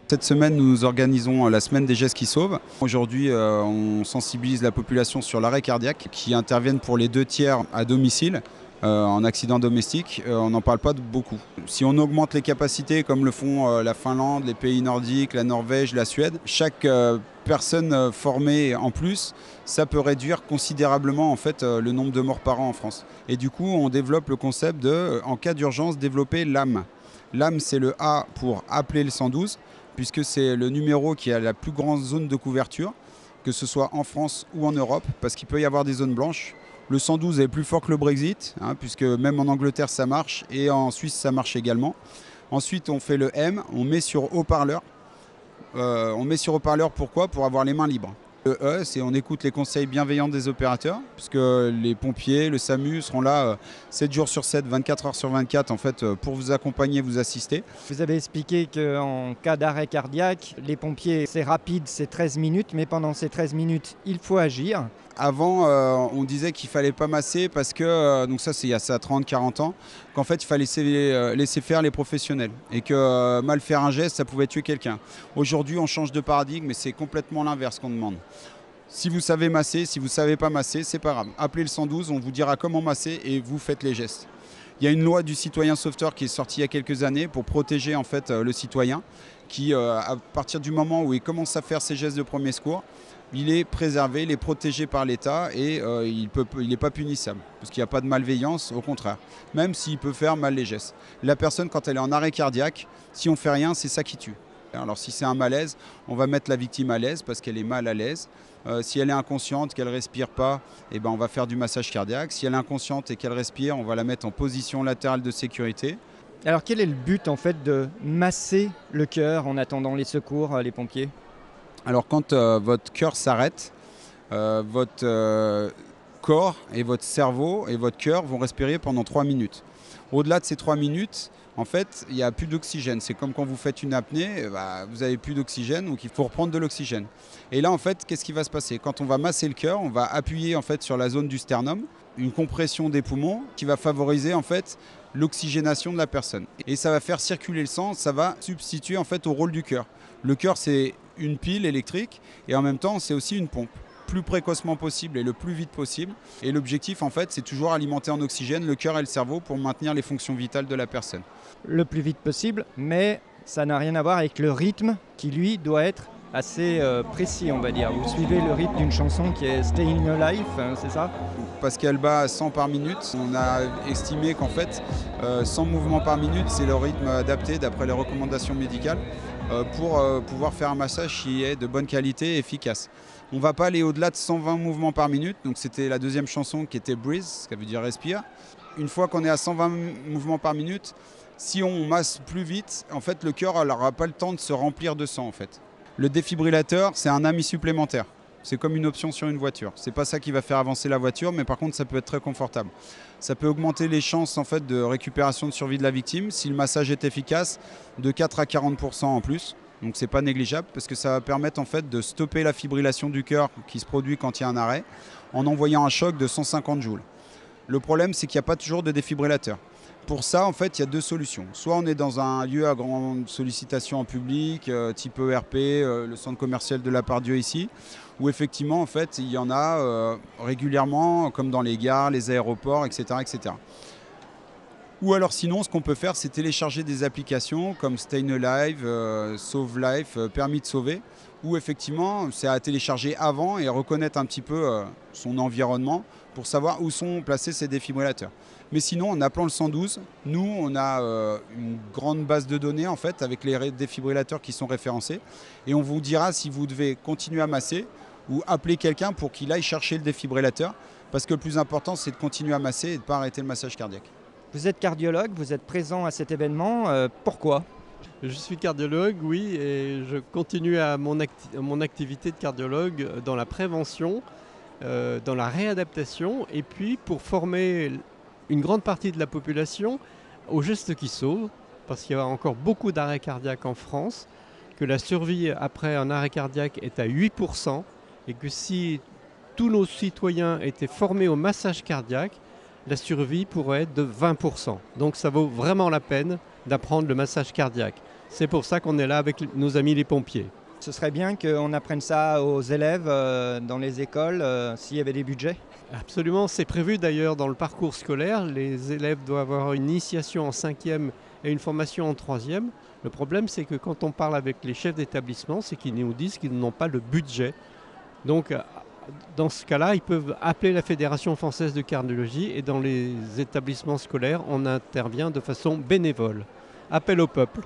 Cette semaine, nous organisons la semaine des gestes qui sauvent. Aujourd'hui, on sensibilise la population sur l'arrêt cardiaque qui interviennent pour les 2 tiers à domicile. En accident domestique, on n'en parle pas beaucoup. Si on augmente les capacités comme le font la Finlande, les pays nordiques, la Norvège, la Suède, chaque personne formée en plus, ça peut réduire considérablement en fait, le nombre de morts par an en France. Et du coup, on développe le concept de, en cas d'urgence, développer l'AM. L'AM, c'est le A pour appeler le 112, puisque c'est le numéro qui a la plus grande zone de couverture, que ce soit en France ou en Europe, parce qu'il peut y avoir des zones blanches. Le 112 est plus fort que le Brexit, puisque même en Angleterre ça marche et en Suisse ça marche également. Ensuite on fait le M, on met sur haut-parleur. Pourquoi ? Pour avoir les mains libres. Le E, c'est on écoute les conseils bienveillants des opérateurs, puisque les pompiers, le SAMU seront là 7 jours sur 7, 24 heures sur 24 en fait, pour vous accompagner, vous assister. Vous avez expliqué qu'en cas d'arrêt cardiaque, les pompiers, c'est rapide, c'est 13 minutes, mais pendant ces 13 minutes, il faut agir. Avant, on disait qu'il ne fallait pas masser parce que, donc ça c'est il y a 30-40 ans, qu'en fait il fallait laisser faire les professionnels et que mal faire un geste, ça pouvait tuer quelqu'un. Aujourd'hui, on change de paradigme et c'est complètement l'inverse qu'on demande. Si vous savez masser, si vous ne savez pas masser, c'est pas grave. Appelez le 112, on vous dira comment masser et vous faites les gestes. Il y a une loi du citoyen sauveteur qui est sortie il y a quelques années pour protéger en fait, le citoyen qui, à partir du moment où il commence à faire ses gestes de premier secours, il est préservé, il est protégé par l'État et il n'est pas punissable. Parce qu'il n'y a pas de malveillance, au contraire. Même s'il peut faire mal les gestes. La personne, quand elle est en arrêt cardiaque, si on ne fait rien, c'est ça qui tue. Alors si c'est un malaise, on va mettre la victime à l'aise parce qu'elle est mal à l'aise. Si elle est inconsciente, qu'elle ne respire pas, eh ben, on va faire du massage cardiaque. Si elle est inconsciente et qu'elle respire, on va la mettre en position latérale de sécurité. Alors quel est le but en fait de masser le cœur en attendant les secours, les pompiers ? Alors quand votre cœur s'arrête, votre corps et votre cerveau et votre cœur vont respirer pendant 3 minutes. Au-delà de ces 3 minutes, en fait, il n'y a plus d'oxygène. C'est comme quand vous faites une apnée, vous n'avez plus d'oxygène, donc il faut reprendre de l'oxygène. Et là, en fait, qu'est-ce qui va se passer ? Quand on va masser le cœur, on va appuyer en fait, sur la zone du sternum, une compression des poumons qui va favoriser en fait, l'oxygénation de la personne. Et ça va faire circuler le sang, ça va substituer en fait, au rôle du cœur. Le cœur, c'est une pile électrique et en même temps, c'est aussi une pompe. Plus précocement possible et le plus vite possible. Et l'objectif, en fait, c'est toujours alimenter en oxygène le cœur et le cerveau pour maintenir les fonctions vitales de la personne. Le plus vite possible, mais ça n'a rien à voir avec le rythme qui, lui, doit être assez précis, on va dire. Vous suivez le rythme d'une chanson qui est Stayin' Alive, c'est ça ? Parce qu'elle bat à 100 par minute, on a estimé qu'en fait, 100 mouvements par minute, c'est le rythme adapté d'après les recommandations médicales pour pouvoir faire un massage qui est de bonne qualité et efficace. On ne va pas aller au-delà de 120 mouvements par minute, donc c'était la deuxième chanson qui était Breathe, ce qui veut dire respire. Une fois qu'on est à 120 mouvements par minute, si on masse plus vite, en fait, le cœur n'aura pas le temps de se remplir de sang. En fait. Le défibrillateur, c'est un ami supplémentaire. C'est comme une option sur une voiture. C'est pas ça qui va faire avancer la voiture, mais par contre, ça peut être très confortable. Ça peut augmenter les chances en fait, de récupération de survie de la victime si le massage est efficace de 4 à 40% en plus. Donc c'est pas négligeable parce que ça va permettre en fait, de stopper la fibrillation du cœur qui se produit quand il y a un arrêt en envoyant un choc de 150 joules. Le problème, c'est qu'il n'y a pas toujours de défibrillateur. Pour ça, en fait, il y a 2 solutions. Soit on est dans un lieu à grande sollicitation en public, type ERP, le centre commercial de la Pardieu ici, où effectivement, en fait, il y en a régulièrement, comme dans les gares, les aéroports, etc., etc. Ou alors sinon, ce qu'on peut faire, c'est télécharger des applications comme Stayin' Alive, Sauve Life, Permis de sauver, où effectivement, c'est à télécharger avant et reconnaître un petit peu son environnement pour savoir où sont placés ces défibrillateurs. Mais sinon, en appelant le 112, nous, on a une grande base de données en fait, avec les défibrillateurs qui sont référencés. Et on vous dira si vous devez continuer à masser ou appeler quelqu'un pour qu'il aille chercher le défibrillateur. Parce que le plus important, c'est de continuer à masser et de ne pas arrêter le massage cardiaque. Vous êtes cardiologue, vous êtes présent à cet événement. Pourquoi ? Je suis cardiologue, oui, et je continue à mon activité de cardiologue dans la prévention, dans la réadaptation, et puis pour former une grande partie de la population aux gestes qui sauvent, parce qu'il y a encore beaucoup d'arrêts cardiaques en France, que la survie après un arrêt cardiaque est à 8%, et que si tous nos citoyens étaient formés au massage cardiaque, la survie pourrait être de 20%. Donc ça vaut vraiment la peine d'apprendre le massage cardiaque. C'est pour ça qu'on est là avec nos amis les pompiers. Ce serait bien qu'on apprenne ça aux élèves dans les écoles, s'il y avait des budgets. Absolument, c'est prévu d'ailleurs dans le parcours scolaire. Les élèves doivent avoir une initiation en 5e et une formation en 3e. Le problème, c'est que quand on parle avec les chefs d'établissement, c'est qu'ils nous disent qu'ils n'ont pas le budget. Donc, dans ce cas-là, ils peuvent appeler la Fédération française de cardiologie et dans les établissements scolaires, on intervient de façon bénévole. Appel au peuple.